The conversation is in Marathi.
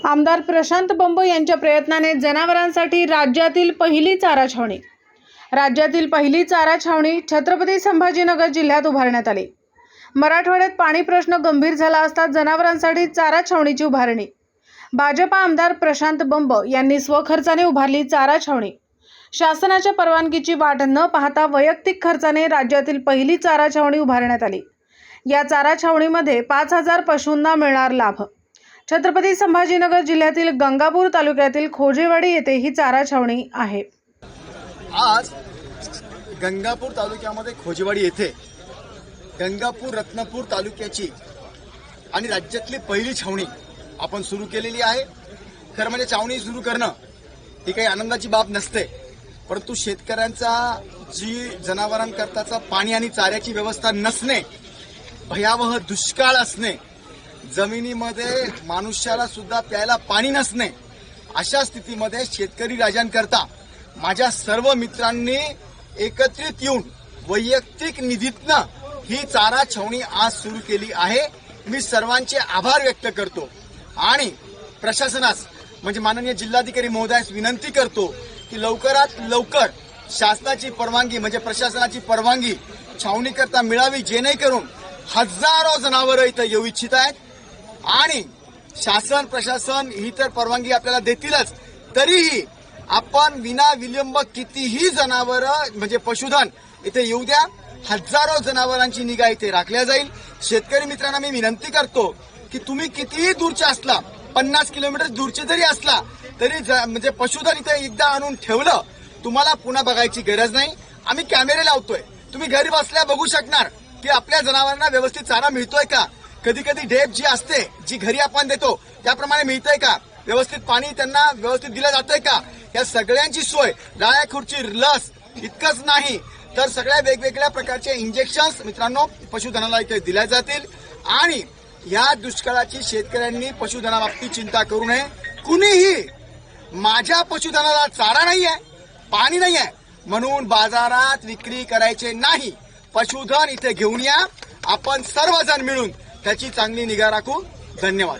आमदार प्रशांत बंब यांच्या प्रयत्नाने जनावरांसाठी राज्यातील पहिली चारा छावणी छत्रपती संभाजीनगर जिल्ह्यात उभारण्यात आली। मराठवाड्यात पाणी प्रश्न गंभीर झाला असता जनावरांसाठी चारा छावणीची उभारणी। भाजपा आमदार प्रशांत बंब यांनी स्वखर्चाने उभारली चारा छावणी। शासनाच्या परवानगीची वाट न पाहता वैयक्तिक खर्चाने राज्यातील पहिली चारा छावणी उभारण्यात आली। या चारा छावणीमध्ये 5000 पशूंना मिळणार लाभ। छत्रपती संभाजीनगर जिल्ह्यातील गंगापूर तालुक्यातील खोजेवाडी येथे ही चारा छावणी आहे। आज गंगापूर तालुक्यामध्ये खोजेवाडी येथे गंगापूर रत्नापूर तालुक्याची आणि राज्यातली पहिली छावणी आपण सुरू केलेली आहे। खरं म्हणजे छावणी सुरू करणं ही काही आनंदाची बाब नसते, परंतु शेतकऱ्यांचा जी जनावरांकरताचा पाणी आणि चाऱ्याची व्यवस्था नसणे, भयावह दुष्काळ असणे, जमिनीमध्ये मनुष्याला सुद्धा प्यायला पाणी नसणे, अशा स्थितीमध्ये शेतकरी राजांकरता माझ्या सर्व मित्रांनी एकत्रित येऊन वैयक्तिक निधीतनं ही चारा छावणी आज सुरू केली आहे। मी सर्वांचे आभार व्यक्त करतो आणि प्रशासनास म्हणजे माननीय जिल्हाधिकारी महोदयास विनंती करतो की लवकरात लवकर शासनाची परवानगी म्हणजे प्रशासनाची परवानगी छावणीकरता मिळावी, जेणेकरून हजारो जनावरं इथं येऊ इच्छित आहेत आणि शासन प्रशासन ही तर परवानगी आपल्याला देतीलच, तरीही आपण विना विलंब कितीही जनावरं म्हणजे पशुधन इथे येऊ द्या। हजारो जनावरांची निगा इथे राखल्या जाईल। शेतकरी मित्रांना मी विनंती करतो की तुम्ही कितीही दूरचे असला, 50 किलोमीटर दूरचे जरी असला तरी म्हणजे पशुधन इथे एकदा आणून ठेवलं तुम्हाला पुन्हा बघायची गरज नाही। आम्ही कॅमेरे लावतोय, तुम्ही घरी बसल्या बघू शकणार की आपल्या जनावरांना व्यवस्थित चारा मिळतोय का, कधी कधी ढेप जी असते जी घरी आपण देतो त्याप्रमाणे मिळतंय का, व्यवस्थित पाणी त्यांना व्यवस्थित दिलं जातंय का, या सगळ्यांची सोय, गाय खुर्ची, लस इतकंच नाही तर सगळ्या वेगवेगळ्या प्रकारचे इंजेक्शन्स मित्रांनो पशुधनाला इथे दिल्या जातील। आणि या दुष्काळाची शेतकऱ्यांनी पशुधनाबाबतीत चिंता करू नये। कुणीही माझ्या पशुधनाला चारा नाहीये, पाणी नाहीये म्हणून बाजारात विक्री करायचे नाही। पशुधन इथे घेऊन या, आपण सर्वजण मिळून त्याची चांगली निगा राखू। धन्यवाद।